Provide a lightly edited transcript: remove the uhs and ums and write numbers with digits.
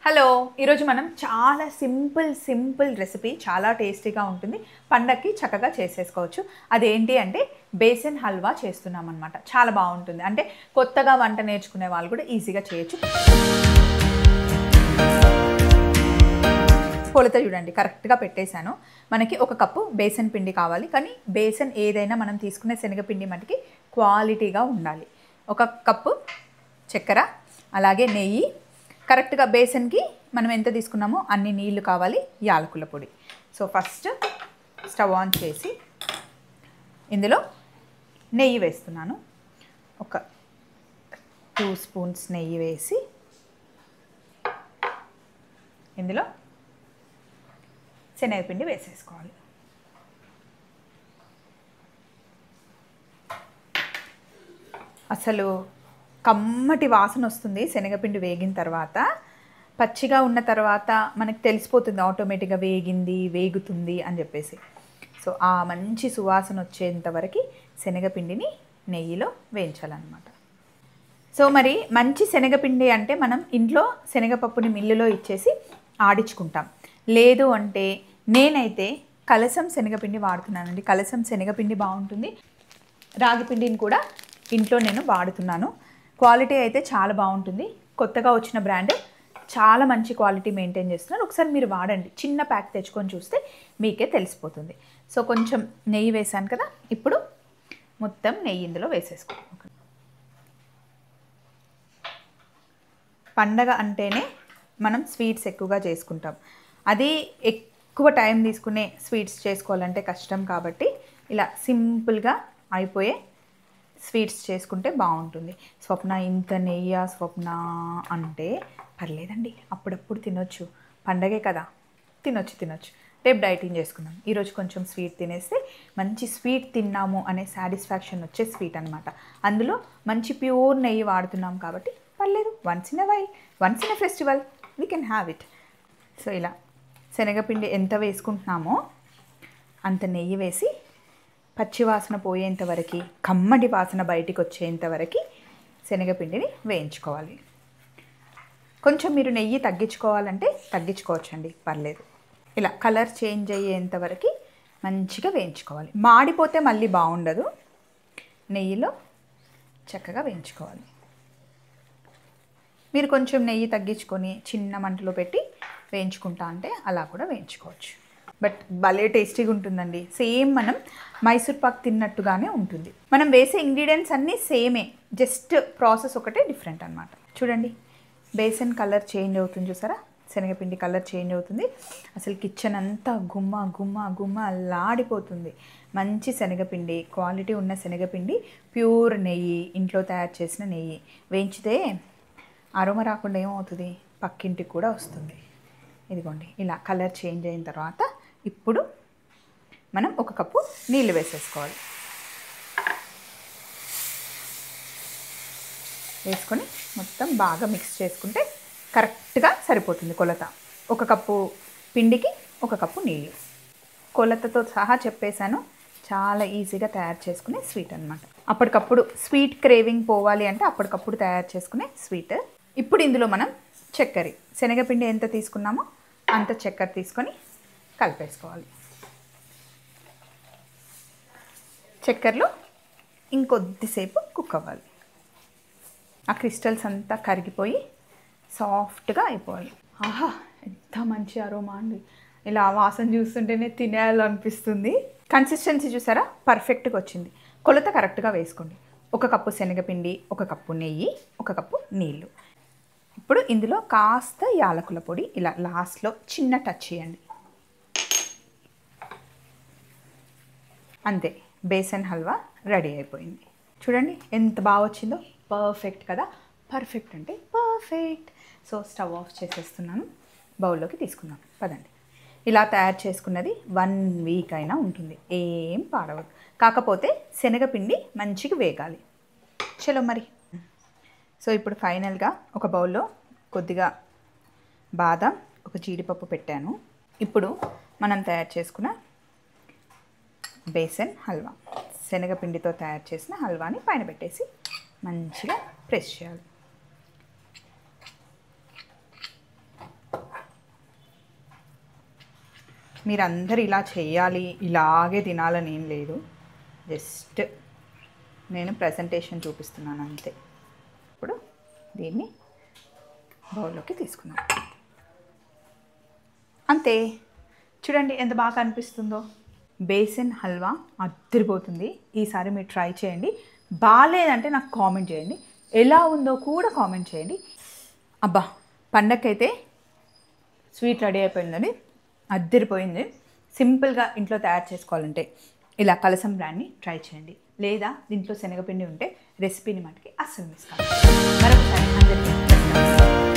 Hello ఈరోజు మనం చాలా సింపుల్ రెసిపీ చాలా టేస్టీగా ఉంటుంది. పండక్కి చక్కగా చేసేసుకోవచ్చు. అదేంటి అంటే బేసన్ హల్వా చేస్తున్నాం అన్నమాట. చాలా బాగుంటుంది. అంటే కొత్తగా వంట నేర్చుకునే వాళ్ళు కూడా ఈజీగా చేయొచ్చు. కొలత చూడండి కరెక్ట్గా పెట్టేశాను. మనకి ఒక కప్పు బేసన్ పిండి కావాలి. కానీ బేసన్ ఏదైనా మనం తీసుకునే శనగపిండి మటుకి క్వాలిటీగా ఉండాలి. ఒక కప్పు చక్కెర, అలాగే నెయ్యి, కరెక్ట్గా బేసన్కి మనం ఎంత తీసుకున్నామో అన్ని నీళ్లు కావాలి, యాలకుల పొడి. సో ఫస్ట్ స్టవ్ ఆన్ చేసి ఇందులో నెయ్యి వేస్తున్నాను. ఒక 2 స్పూన్స్ నెయ్యి వేసి ఇందులో శనగపిండి వేసేసుకోవాలి. అసలు కమ్మటి వాసన వస్తుంది శనగపిండి వేగిన తర్వాత. పచ్చిగా ఉన్న తర్వాత మనకు తెలిసిపోతుంది ఆటోమేటిక్గా వేగుతుంది అని చెప్పేసి. సో ఆ మంచి సువాసన వచ్చేంత వరకు శనగపిండిని నెయ్యిలో వేయించాలన్నమాట. సో మరి మంచి శనగపిండి అంటే మనం ఇంట్లో శనగపప్పుని మిల్లులో ఇచ్చేసి ఆడించుకుంటాం. లేదు అంటే నేనైతే కలసం శనగపిండి వాడుతున్నానండి. కలసం శనగపిండి బాగుంటుంది. రాగి పిండిని కూడా ఇంట్లో నేను వాడుతున్నాను. క్వాలిటీ అయితే చాలా బాగుంటుంది. కొత్తగా వచ్చిన బ్రాండ్, చాలా మంచి క్వాలిటీ మెయింటైన్ చేస్తున్నారు. ఒకసారి మీరు వాడండి. చిన్న ప్యాక్ తెచ్చుకొని చూస్తే మీకే తెలిసిపోతుంది. సో కొంచెం నెయ్యి వేసాను కదా, ఇప్పుడు మొత్తం నెయ్యి ఇందులో వేసేసుకోండి. పండగ అంటేనే మనం స్వీట్స్ ఎక్కువగా చేసుకుంటాం. అది ఎక్కువ టైం తీసుకునే స్వీట్స్ చేసుకోవాలంటే కష్టం కాబట్టి ఇలా సింపుల్గా అయిపోయే స్వీట్స్ చేసుకుంటే బాగుంటుంది. స్వప్న ఇంత నెయ్యి స్వప్న అంటే పర్లేదండి, అప్పుడప్పుడు తినొచ్చు. పండగే కదా, తినొచ్చు. రేపు డైటింగ్ చేసుకుందాం. ఈరోజు కొంచెం స్వీట్ తినేస్తే మంచి స్వీట్ తిన్నాము అనే సాటిస్ఫాక్షన్ వచ్చే స్వీట్ అనమాట. అందులో మంచి ప్యూర్ నెయ్యి వాడుతున్నాం కాబట్టి పర్లేదు. Once in a festival we can have it. So ఇలా శనగపిండి ఎంత వేసుకుంటున్నామో అంత నెయ్యి వేసి పచ్చివాసన పోయేంత వరకు, కమ్మటి వాసన బయటికి వచ్చేంత వరకు శనగపిండిని వేయించుకోవాలి. కొంచెం మీరు నెయ్యి తగ్గించుకోవాలంటే తగ్గించుకోవచ్చండి, పర్లేదు. ఇలా కలర్ చేంజ్ అయ్యేంత వరకు మంచిగా వేయించుకోవాలి. మాడిపోతే మళ్ళీ బాగుండదు. నెయ్యిలో చక్కగా వేయించుకోవాలి. మీరు కొంచెం నెయ్యి తగ్గించుకొని చిన్న మంటలో పెట్టి వేయించుకుంటా అంటే అలా కూడా వేయించుకోవచ్చు. బట్ భలే టేస్టీగా ఉంటుందండి. సేమ్ మనం మైసూర్ పాక్ తిన్నట్టుగానే ఉంటుంది. మనం వేసే ఇంగ్రీడియంట్స్ అన్నీ సేమే, జస్ట్ ప్రాసెస్ ఒకటే డిఫరెంట్ అనమాట. చూడండి బేసన్ కలర్ చేంజ్ అవుతుంది, చూసారా? శనగపిండి కలర్ చేంజ్ అవుతుంది. అసలు కిచెన్ అంతా గుమ్మ లాడిపోతుంది. మంచి శనగపిండి, క్వాలిటీ ఉన్న శనగపిండి, ప్యూర్ నెయ్యి, ఇంట్లో తయారు చేసిన నెయ్యి వేయించితే అరోమా రాకుండా ఏమవుతుంది, పక్కింటికి కూడా వస్తుంది. ఇదిగోండి ఇలా కలర్ చేంజ్ అయిన తర్వాత ఇప్పుడు మనం ఒక కప్పు నీళ్ళు వేసేసుకోవాలి. వేసుకొని మొత్తం బాగా మిక్స్ చేసుకుంటే కరెక్ట్గా సరిపోతుంది కొలత. ఒక కప్పు పిండికి ఒక కప్పు నీళ్ళు. కొలతతో సహా చెప్పేశాను. చాలా ఈజీగా తయారు చేసుకునే స్వీట్ అనమాట. అప్పటికప్పుడు స్వీట్ క్రేవింగ్ పోవాలి అంటే అప్పటికప్పుడు తయారు చేసుకునే స్వీట్. ఇప్పుడు ఇందులో మనం చక్కెర, శనగపిండి ఎంత తీసుకున్నామో అంత చక్కెర తీసుకొని కలిపేసుకోవాలి. చక్కెరలో ఇంకొద్దిసేపు కుక్ అవ్వాలి. ఆ క్రిస్టల్స్ అంతా కరిగిపోయి సాఫ్ట్గా అయిపోవాలి. ఆహా, ఎంత మంచి అరోమా అండి. ఇలా వాసన చూస్తుంటేనే తినేయాలనిపిస్తుంది. కన్సిస్టెన్సీ చూసారా, పర్ఫెక్ట్గా వచ్చింది. కొలత కరెక్ట్గా వేసుకోండి. ఒక కప్పు శనగపిండి, ఒక కప్పు నెయ్యి, ఒక కప్పు నీళ్ళు. ఇప్పుడు ఇందులో కాస్త యాలకుల పొడి ఇలా లాస్ట్లో చిన్న టచ్ చేయండి. అంతే, బేసన్ హల్వా రెడీ అయిపోయింది. చూడండి ఎంత బాగా వచ్చిందో. పర్ఫెక్ట్ కదా, పర్ఫెక్ట్ అంటే పర్ఫెక్ట్. సో స్టవ్ ఆఫ్ చేసేస్తున్నాను. బౌల్లోకి తీసుకుందాం పదండి. ఇలా తయారు చేసుకున్నది 1 వీక్ అయినా ఉంటుంది, ఏం పాడవదు. కాకపోతే శనగపిండి మంచిగా వేగాలి. చలో మరి. సో ఇప్పుడు ఫైనల్గా ఒక బౌల్లో కొద్దిగా బాదం, ఒక జీడిపప్పు పెట్టాను. ఇప్పుడు మనం తయారు చేసుకున్న బేసన్ హల్వా, శనగపిండితో తయారు చేసిన హల్వాని పైన పెట్టేసి మంచిగా ప్రెస్ చేయాలి. మీరందరూ ఇలా చేయాలి, ఇలాగే తినాలని ఏం లేదు. జస్ట్ నేను ప్రెజెంటేషన్ చూపిస్తున్నాను అంతే. ఇప్పుడు దీన్ని బౌల్లోకి తీసుకున్నాం. అంతే. చూడండి ఎంత బాగా అనిపిస్తుందో. బేసన్ హల్వా అద్దరిపోతుంది. ఈసారి మీరు ట్రై చేయండి. బాగాలేదంటే నాకు కామెంట్ చేయండి, ఎలా ఉందో కూడా కామెంట్ చేయండి. అబ్బా, పండగకైతే స్వీట్ రెడీ అయిపోయిందని, అద్దరిపోయింది. సింపుల్గా ఇంట్లో తయారు చేసుకోవాలంటే ఇలా కలసం బ్రాండ్ని ట్రై చేయండి. లేదా దీంట్లో శనగపిండి ఉంటే రెసిపీని మటుకి అస్సలు మిస్ కాదు. మరొకసారి అందరికీ